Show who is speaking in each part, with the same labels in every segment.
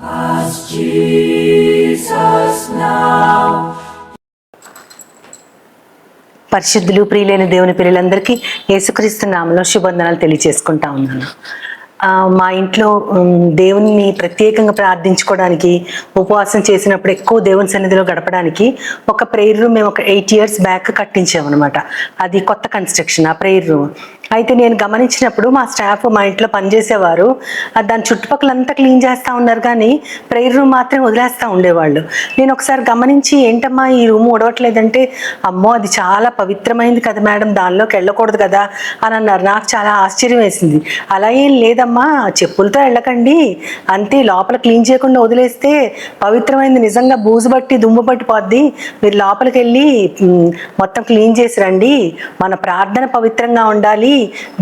Speaker 1: Ask Jesus now. పరిశుద్ధులు ప్రియులైన దేవుని పిల్లలందరికీ యేసుక్రీస్తు నామములో శుభవందనాలు తెలియజేసుకుంటా ఉన్నాను. మా ఇంట్లో దేవుని ప్రత్యేకంగా ప్రార్థించుకోవడానికి, ఉపవాసం చేసినప్పుడు ఎక్కువ దేవుని సన్నిధిలో గడపడానికి ఒక ప్రేయర్ రూమ్ మేము ఒక 8 years బ్యాక్ కట్టించామన్నమాట. అది కొత్త కన్స్ట్రక్షన్ ఆ ప్రేయర్ రూమ్. అయితే నేను గమనించినప్పుడు మా స్టాఫ్ మా ఇంట్లో పనిచేసేవారు దాని చుట్టుపక్కలంతా క్లీన్ చేస్తూ ఉన్నారు, కానీ ప్రేయర్ రూమ్ మాత్రం వదిలేస్తూ ఉండేవాళ్ళు. నేను ఒకసారి గమనించి, ఏంటమ్మా ఈ రూమ్ ఉడవట్లేదంటే, అమ్మో అది చాలా పవిత్రమైంది కదా మేడం, దానిలోకి వెళ్ళకూడదు కదా అని అన్నారు. నాకు చాలా ఆశ్చర్యం వేసింది. అలా ఏం లేదమ్మా, చెప్పులతో వెళ్ళకండి, అంతే, లోపల క్లీన్ చేయకుండా వదిలేస్తే పవిత్రమైంది నిజంగా బూజు బట్టి దుమ్ము పట్టి పోద్ది, మీరు లోపలికి వెళ్ళి మొత్తం క్లీన్ చేసి రండి, మన ప్రార్థన పవిత్రంగా ఉండాలి,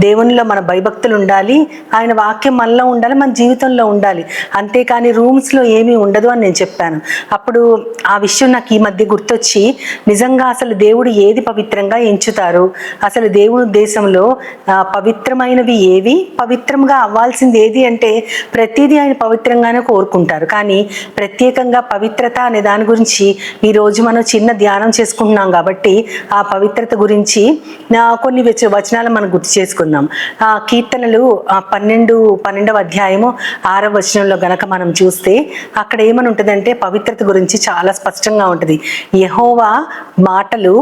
Speaker 1: దేవునిలో మన భయభక్తులు ఉండాలి, ఆయన వాక్యం మనలో ఉండాలి, మన జీవితంలో ఉండాలి, అంతేకాని రూమ్స్లో ఏమీ ఉండదు అని నేను చెప్పాను. అప్పుడు ఆ విషయం నాకు ఈ మధ్య గుర్తొచ్చి, నిజంగా అసలు దేవుడు ఏది పవిత్రంగా ఎంచుతారు, అసలు దేవుని ఉద్దేశంలో పవిత్రమైనవి ఏవి, పవిత్రంగా అవ్వాల్సింది ఏది అంటే ప్రతిదీ ఆయన పవిత్రంగానే కోరుకుంటారు. కానీ ప్రత్యేకంగా పవిత్రత అనే దాని గురించి ఈరోజు మనం చిన్న ధ్యానం చేసుకుంటున్నాం కాబట్టి ఆ పవిత్రత గురించి కొన్ని వచనాలు మనం గుర్తు చేసుకుందాం. కీర్తనలు 12వ అధ్యాయము 6వ వచనంలో గనక మనం చూస్తే అక్కడ ఏమని ఉంటుందంటే పవిత్రత గురించి చాలా స్పష్టంగా ఉంటుంది. యెహోవా మాటలు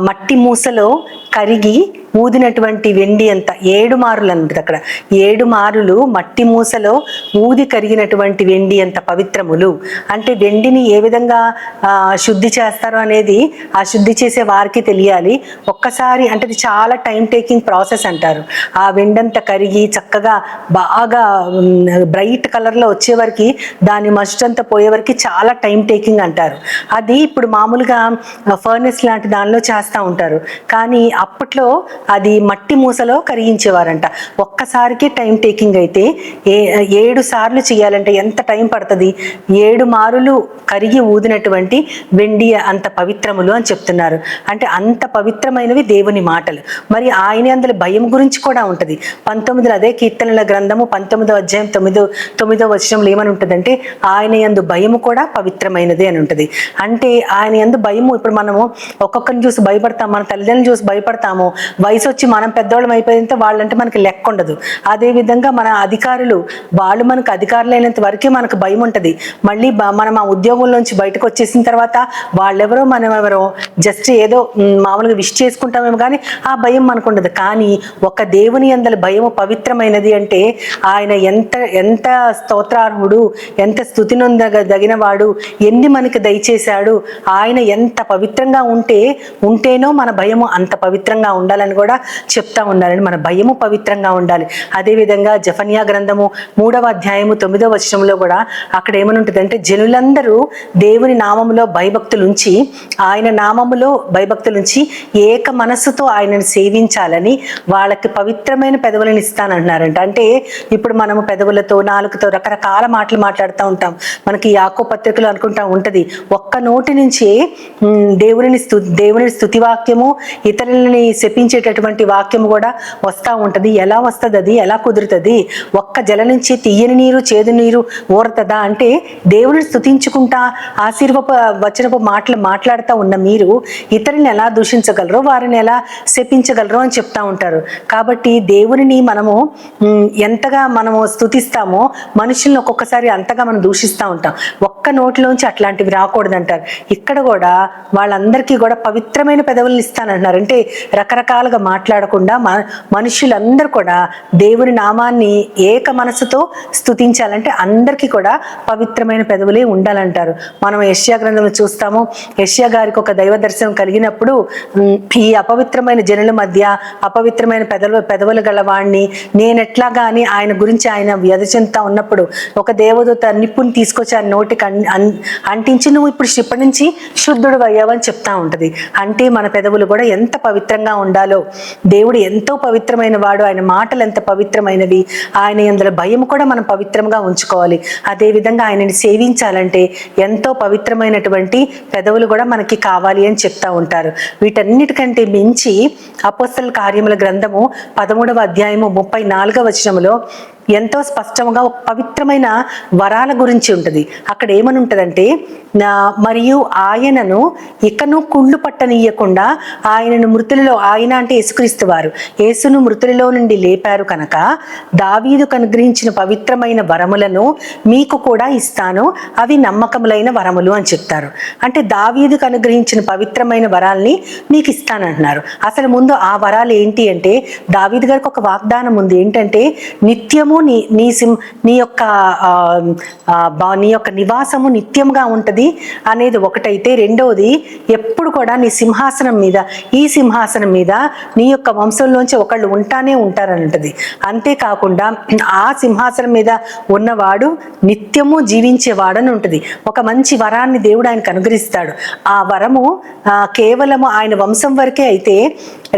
Speaker 1: మట్టి మూసలో కరిగి ఊదినటువంటి వెండి అంత 7 మారులు అన్నది. అక్కడ 7 మారులు మట్టి మూసలో ఊది కరిగినటువంటి వెండి అంత పవిత్రములు. అంటే వెండిని ఏ విధంగా శుద్ధి చేస్తారో అనేది ఆ శుద్ధి చేసే వారికి తెలియాలి. ఒక్కసారి అంటే అది చాలా టైం టేకింగ్ ప్రాసెస్ అంటారు. ఆ వెండంతా కరిగి చక్కగా బాగా బ్రైట్ కలర్లో వచ్చేవరకు, దాని మస్టంతా పోయేవరకు చాలా టైం టేకింగ్ అంటారు. అది ఇప్పుడు మామూలుగా ఫర్నెస్ లాంటి దానిలో చేస్తూ ఉంటారు, కానీ అప్పట్లో అది మట్టి మూసలో కరిగించేవారంట. ఒక్కసారికి టైం టేకింగ్ అయితే 7 సార్లు చేయాలంటే ఎంత టైం పడుతుంది? 7 మారులు కరిగి ఊదినటువంటి వెండి అంత పవిత్రములు అని చెప్తున్నారు. అంటే అంత పవిత్రమైనవి దేవుని మాటలు. మరి ఆయన అందులో భయం గురించి కూడా ఉంటుంది. 19 అదే కీర్తనల గ్రంథము 19వ అధ్యాయం 9వ వచనంలో ఏమని ఉంటుందంటే, ఆయన యందు భయము కూడా పవిత్రమైనది అని ఉంటుంది. అంటే ఆయన యందు భయము, ఇప్పుడు మనము ఒక్కొక్కరిని చూసి భయపడతాము, మన తల్లిదండ్రులు చూసి భయపడతాము, వయసు వచ్చి మనం పెద్దవాళ్ళం అయిపోయినంత వాళ్ళంటే మనకి లెక్క ఉండదు. అదేవిధంగా మన అధికారులు, వాళ్ళు మనకు అధికారులు అయినంత వరకే మనకు భయం ఉంటుంది. మళ్ళీ మనం ఆ ఉద్యోగంలోంచి బయటకు వచ్చేసిన తర్వాత వాళ్ళెవరో మనం ఎవరో జస్ట్ ఏదో మామూలుగా విష్ చేసుకుంటామేమో, కానీ ఆ భయం మనకు ఉండదు. కానీ ఒక దేవుని యందలి భయము పవిత్రమైనది అంటే ఆయన ఎంత స్తోత్రార్హుడు, ఎంత స్తుతినొందదగిన వాడు, ఎన్ని మనకి దయచేశాడు, ఆయన ఎంత పవిత్రంగా ఉంటేనో మన భయము అంత పవిత్రంగా ఉండాలని కూడా చెప్తా ఉన్నారని. మన భయము పవిత్రంగా ఉండాలి. అదేవిధంగా జెఫన్యా గ్రంథము 3వ అధ్యాయము 9వ వచనంలో కూడా అక్కడ ఏమని ఉంటుందంటే, జనులందరూ దేవుని నామములో భయభక్తులుంచి, ఆయన నామములో భయభక్తులుంచి ఏక మనస్సుతో ఆయనను సేవించాలని వాళ్ళకి పవిత్రమైన పెదవులను ఇస్తానంటున్నారంట. అంటే ఇప్పుడు మనము పెదవులతో, నాలుకతో రకరకాల మాటలు మాట్లాడుతూ ఉంటాం. మనకి యాకోబు పత్రికలో అనుకుంటా ఉంటుంది, ఒక్క నోటి నుంచి దేవుని స్తుతి వాక్యము, ఇతరులని శపించేటటువంటి వాక్యము కూడా వస్తూ ఉంటుంది. ఎలా వస్తుంది, అది ఎలా కుదురుతుంది? ఒక్క జల నుంచి తీయని నీరు చేదు నీరు ఊరుతుందా? అంటే దేవుని స్తుతించుకుంటా వచనపు మాటలు మాట్లాడుతూ ఉన్న మీరు ఇతరుని ఎలా దూషించగలరో, వారిని ఎలా శపించగలరో అని చెప్తా ఉంటారు. కాబట్టి దేవుని మనము ఎంతగా మనము స్తుతిస్తామో మనుషుల్ని ఒక్కొక్కసారి అంతగా మనం దూషిస్తూ ఉంటాం. ఒక్క నోటిలోంచి అట్లాంటివి రాకూడదంటారు. ఇక్కడ కూడా వాళ్ళందరికీ కూడా పవిత్రమైన పెదవులను ఇస్తానంటున్నారు. అంటే రకరకాలుగా మాట్లాడకుండా మనుషులందరూ కూడా దేవుని నామాన్ని ఏక మనసుతో స్తుతించాలంటే అందరికీ కూడా పవిత్రమైన పెదవులే ఉండాలంటారు. మనం యెషయా గ్రంథంలో చూస్తాము, యెషయా గారికి ఒక దైవ దర్శనం కలిగినప్పుడు, ఈ అపవిత్రమైన జనుల మధ్య అపవిత్రమైన పెదవులు గల వాడిని నేనెట్లాగా అని ఆయన గురించి ఆయన వ్యధ చెందుతా ఉన్నప్పుడు ఒక దేవదూత నిప్పుని తీసుకొచ్చి ఆయన నోటికి అంటించి, నువ్వు ఇప్పుడు ఇప్పటి నుంచి శుద్ధుడు అయ్యావని చెప్తా ఉంటుంది. అంటే మన పెదవులు కూడా ఎంత పవిత్రంగా ఉండాలో, దేవుడు ఎంతో పవిత్రమైన వాడు, ఆయన మాటలు ఎంత పవిత్రమైనవి, ఆయన యందలి భయం కూడా మనం పవిత్రంగా ఉంచుకోవాలి. అదేవిధంగా ఆయనని సేవించాలంటే ఎంతో పవిత్రమైనటువంటి పెదవులు కూడా మనకి కావాలి అని చెప్తా ఉంటారు. వీటన్నిటికంటే మించి అపోస్తల కార్యముల గ్రంథము 13వ అధ్యాయము 34వ వచనములో ఎంతో స్పష్టంగా ఒక పవిత్రమైన వరాల గురించి ఉంటుంది. అక్కడ ఏమని ఉంటుందంటే, మరియు ఆయనను ఇకను కుళ్ళు పట్టనీయకుండా ఆయనను మృతులలో, ఆయన అంటే యేసుక్రీస్తు వారు, యేసును మృతులలో నుండి లేపారు కనుక దావీదుకు అనుగ్రహించిన పవిత్రమైన వరములను మీకు కూడా ఇస్తాను, అవి నమ్మకములైన వరములు అని చెప్తారు. అంటే దావీదుకు అనుగ్రహించిన పవిత్రమైన వరాల్ని మీకు ఇస్తానంటున్నారు. అసలు ముందు ఆ వరాలు ఏంటి అంటే, దావీదు గారికి ఒక వాగ్దానం ఉంది. ఏంటంటే, నిత్యము నీ యొక్క నివాసము నిత్యంగా ఉంటుంది అనేది ఒకటైతే, రెండవది ఎప్పుడు కూడా నీ సింహాసనం మీద, ఈ సింహాసనం మీద నీ యొక్క వంశంలోంచి ఒకళ్ళు ఉంటానే ఉంటారని ఉంటుంది. అంతేకాకుండా ఆ సింహాసనం మీద ఉన్నవాడు నిత్యము జీవించేవాడని ఉంటుంది. ఒక మంచి వరాన్ని దేవుడు ఆయనకు అనుగ్రహిస్తాడు. ఆ వరము కేవలము ఆయన వంశం వరకే అయితే,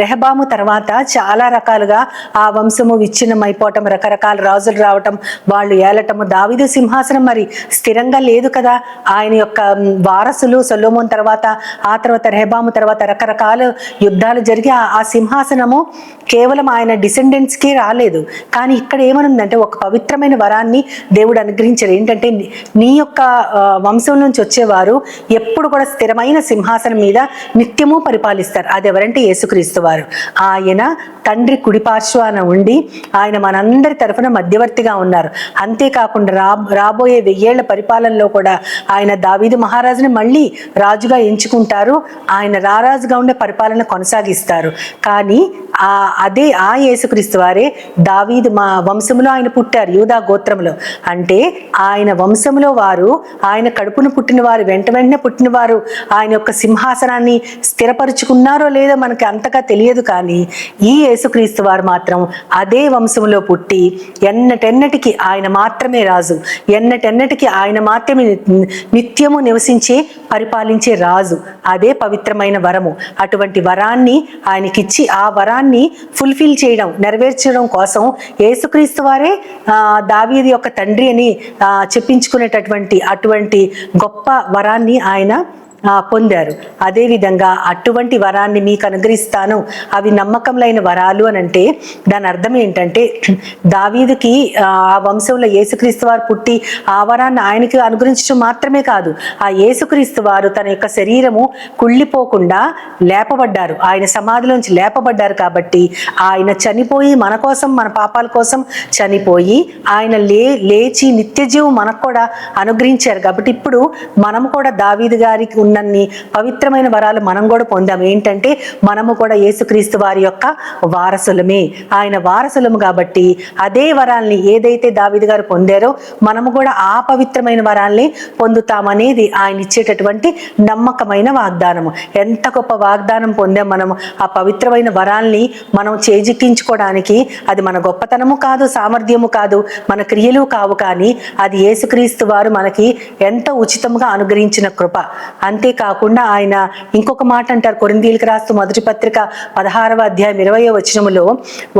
Speaker 1: రెహబాము తర్వాత చాలా రకాలుగా ఆ వంశము విచ్ఛిన్నమైపోవటం, రకరకాల రాజులు రావటం, వాళ్ళు ఏలటము. దావీదు సింహాసనం మరి స్థిరంగా లేదు కదా. ఆయన యొక్క వారసులు సొలొమోను తర్వాత, ఆ తర్వాత రెహబాము తర్వాత రకరకాల యుద్ధాలు జరిగి ఆ సింహాసనము కేవలం ఆయన డిసెండెంట్స్కి రాలేదు. కానీ ఇక్కడ ఏమనుందంటే, ఒక పవిత్రమైన వరాన్ని దేవుడు అనుగ్రహించారు. ఏంటంటే, నీ యొక్క వంశం నుంచి వచ్చేవారు ఎప్పుడు కూడా స్థిరమైన సింహాసనం మీద నిత్యము పరిపాలిస్తారు. అది ఎవరంటే యేసుక్రీస్తు వారు. ఆయన తండ్రి కుడిపార్శ్వాన ఉండి ఆయన మనందరి తరఫున మధ్యవర్తిగా ఉన్నారు. అంతేకాకుండా రాబోయే 1000 ఏళ్ల పరిపాలనలో కూడా ఆయన దావీదు మహారాజుని మళ్ళీ రాజుగా ఎంచుకుంటారు. ఆయన రారాజుగా ఉండే పరిపాలన కొనసాగిస్తారు. కానీ అదే ఆ యేసుక్రీస్తు వారే దావీదు మా వంశంలో ఆయన పుట్టారు, యూదా గోత్రంలో. అంటే ఆయన వంశంలో వారు, ఆయన కడుపును పుట్టిన వారు, వెంటనే పుట్టిన వారు ఆయన యొక్క సింహాసనాన్ని స్థిరపరుచుకున్నారో లేదో మనకి అంతగా తెలియదు. కానీ ఈ యేసుక్రీస్తు వారు మాత్రం అదే వంశంలో పుట్టి ఎన్నటెన్నటికి ఆయన మాత్రమే రాజు, ఎన్నటెన్నటికి ఆయన మాత్రమే నిత్యము నివసించే పరిపాలించే రాజు. అదే పవిత్రమైన వరము. అటువంటి వరాన్ని ఆయనకిచ్చి ఆ వరాన్ని ఫుల్ఫిల్ చేయడం, నెరవేర్చడం కోసం యేసుక్రీస్తు వారే దావీదు యొక్క తండ్రి అని చెప్పించుకునేటటువంటి అటువంటి గొప్ప వరాన్ని ఆయన పొందారు. అదేవిధంగా అటువంటి వరాన్ని మీకు అనుగ్రహిస్తాను, అవి నమ్మకంలైన వరాలు అని అంటే దాని అర్థం ఏంటంటే, దావీదుకి ఆ వంశంలో యేసుక్రీస్తు వారు పుట్టి ఆ వరాన్ని ఆయనకి అనుగ్రహించడం మాత్రమే కాదు, ఆ యేసుక్రీస్తు వారు తన యొక్క శరీరము కుళ్ళిపోకుండా లేపబడ్డారు, ఆయన సమాధిలోంచి లేపబడ్డారు. కాబట్టి ఆయన చనిపోయి మన కోసం, మన పాపాల కోసం చనిపోయి ఆయన లేచి నిత్యజీవం మనకు కూడా అనుగ్రహించారు. కాబట్టి ఇప్పుడు మనం కూడా దావీదు గారికి ఉన్నన్ని పవిత్రమైన వరాలు మనం కూడా పొందాము. ఏంటంటే, మనము కూడా యేసుక్రీస్తు వారి యొక్క వారసులమే. ఆయన వారసులము కాబట్టి అదే వరాల్ని ఏదైతే దావీదు గారు పొందారో మనము కూడా ఆ పవిత్రమైన వరాల్ని పొందుతామనేది ఆయన ఇచ్చేటటువంటి నమ్మకమైన వాగ్దానము. ఎంత గొప్ప వాగ్దానం పొందాం మనము. ఆ పవిత్రమైన వరాల్ని మనం చేజిక్కించుకోవడానికి అది మన గొప్పతనము కాదు, సామర్థ్యము కాదు, మన క్రియలు కావు. కానీ అది యేసుక్రీస్తు వారు మనకి ఎంతో ఉచితంగా అనుగ్రహించిన కృప. అంతేకాకుండా ఆయన ఇంకొక మాట అంటారు, కొరింథీయులకు రాస్తూ మొదటి పత్రిక 16వ అధ్యాయం 20వ వచనములో,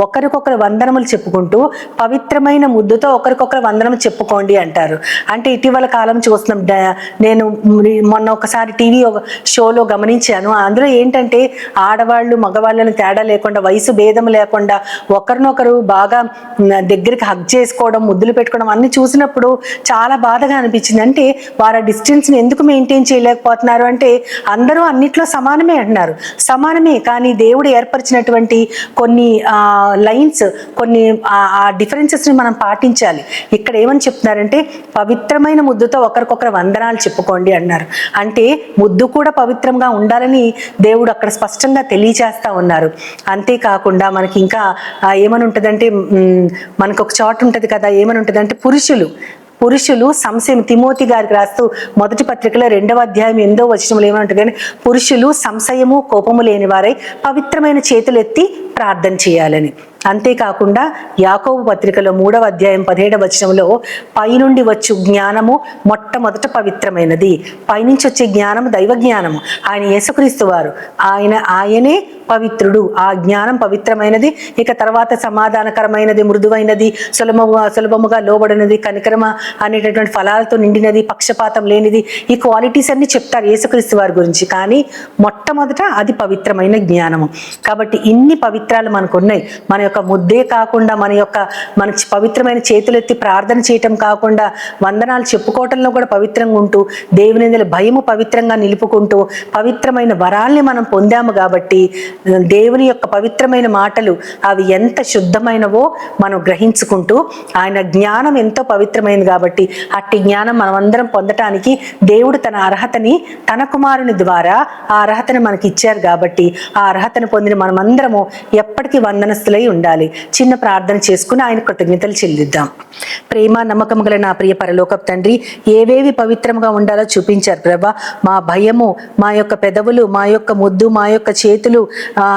Speaker 1: ఒకరికొకరు వందనములు చెప్పుకుంటూ పవిత్రమైన ముద్దుతో ఒకరికొకరు వందనం చెప్పుకోండి అంటారు. అంటే ఇటీవల కాలం చూస్తున్నాం, నేను మొన్న ఒకసారి టీవీ షోలో గమనించాను. అందులో ఏంటంటే, ఆడవాళ్ళు మగవాళ్ళని తేడా లేకుండా, వయసు భేదం లేకుండా ఒకరినొకరు బాగా దగ్గరికి హగ్ చేసుకోవడం, ముద్దులు పెట్టుకోవడం అన్ని చూసినప్పుడు చాలా బాధగా అనిపించింది. అంటే వారు డిస్టెన్స్ని ఎందుకు మెయింటైన్ చేయలేకపోతున్నారు అంటే, అందరూ అన్నిట్లో సమానమే అంటున్నారు. సమానమే, కానీ దేవుడు ఏర్పరిచినటువంటి కొన్ని లైన్స్, కొన్ని ఆ డిఫరెన్సెస్ని మనం పాటించాలి. ఇక్కడ ఏమని చెప్తున్నారంటే, పవిత్రమైన ముద్దుతో ఒకరికొకరు వందనాలు చెప్పుకోండి అన్నారు. అంటే ముద్దు కూడా పవిత్రంగా ఉండాలని దేవుడు అక్కడ స్పష్టంగా తెలియచేస్తా ఉన్నారు. అంతేకాకుండా మనకి ఇంకా ఏమని ఉంటుందంటే, మనకు ఒక చోట ఉంటుంది కదా, ఏమని ఉంటుందంటే, పురుషులు సంశయం, తిమోతి గారికి రాస్తూ మొదటి పత్రికలో 2వ అధ్యాయం 8వ వచనంలో ఏమంటుంది, పురుషులు సంశయము కోపము లేని వారై పవిత్రమైన చేతులు ఎత్తి ప్రార్థన చేయాలని. అంతేకాకుండా యాకోబు పత్రికలో 3వ అధ్యాయం 17వ వచనంలో, పైనుండి వచ్చు జ్ఞానము మొట్టమొదట పవిత్రమైనది. పైనుంచి వచ్చే జ్ఞానము దైవ జ్ఞానము, ఆయన యేసుక్రీస్తు వారు, ఆయనే పవిత్రుడు. ఆ జ్ఞానం పవిత్రమైనది. ఇక తర్వాత సమాధానకరమైనది, మృదువైనది, సులభముగా లోబడినది, కనికరమ అనేటటువంటి ఫలాలతో నిండినది, పక్షపాతం లేనిది. ఈ క్వాలిటీస్ అన్ని చెప్తారు యేసుక్రీస్తు వారి గురించి. కానీ మొట్టమొదట అది పవిత్రమైన జ్ఞానము. కాబట్టి ఇన్ని పవిత్రాలు మనకు ఉన్నాయి. మన యొక్క ముద్దే కాకుండా మన పవిత్రమైన చేతులెత్తి ప్రార్థన చేయటం కాకుండా వందనాలు చెప్పుకోవటంలో కూడా పవిత్రంగా ఉంటూ దేవుని యందు భయము పవిత్రంగా నిలుపుకుంటూ పవిత్రమైన వరాల్ని మనం పొందాము కాబట్టి దేవుని యొక్క పవిత్రమైన మాటలు అవి ఎంత శుద్ధమైనవో మనం గ్రహించుకుంటూ ఆయన జ్ఞానం ఎంతో పవిత్రమైనది కాబట్టి అట్టి జ్ఞానం మనమందరం పొందటానికి దేవుడు తన అర్హతని తన కుమారుని ద్వారా ఆ అర్హతని మనకి ఇచ్చారు కాబట్టి ఆ అర్హతను పొందిన మనమందరము ఎప్పటికీ వందనస్తులై ఉండాలి. చిన్న ప్రార్థన చేసుకుని ఆయన కృతజ్ఞతలు చెల్లిద్దాం. ప్రేమ నమ్మకం గల నా ప్రియ పరలోకపు తండ్రి, ఏవేవి పవిత్రంగా ఉండాలో చూపించారు ప్రభా. మా భయము, మా యొక్క పెదవులు, మా యొక్క ముద్దు, మా యొక్క చేతులు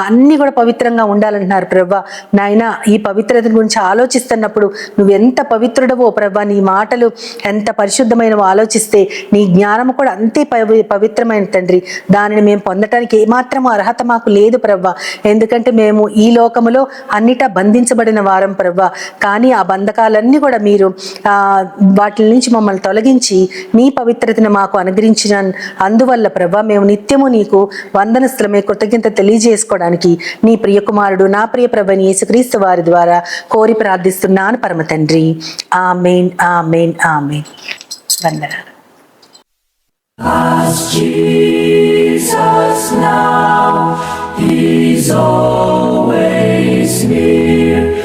Speaker 1: అన్నీ కూడా పవిత్రంగా ఉండాలంటున్నారు ప్రభా. నాయన ఈ పవిత్రత గురించి ఆలోచిస్తున్నప్పుడు నువ్వు ఎంత పవిత్రుడవో ప్రభా, నీ మాటలు ఎంత పరిశుద్ధమైనవో ఆలోచిస్తే నీ జ్ఞానము కూడా అంతే పవిత్రమైన తండ్రి. దానిని మేము పొందటానికి ఏమాత్రం అర్హత మాకు లేదు ప్రభా. ఎందుకంటే మేము ఈ లోకములో అన్నిటా బంధించబడిన వారం ప్రభా. కానీ ఆ బంధకాలన్నీ కూడా మీరు వాటి నుంచి మమ్మల్ని తొలగించి నీ పవిత్రతను మాకు అనుగ్రహించిన అందువల్ల ప్రభా మేము నిత్యము నీకు వందనస్తులమే కృతజ్ఞత తెలియజేసుకోవడానికి నీ ప్రియ కుమారుడు నా ప్రియ ప్రభుని యేసుక్రీస్తు వారి ద్వారా కోరి ప్రార్థిస్తున్నాను పరమ తండ్రి. ఆమేన్, ఆమేన్, ఆమేన్. వందనాలు.
Speaker 2: As Jesus now, He's always near.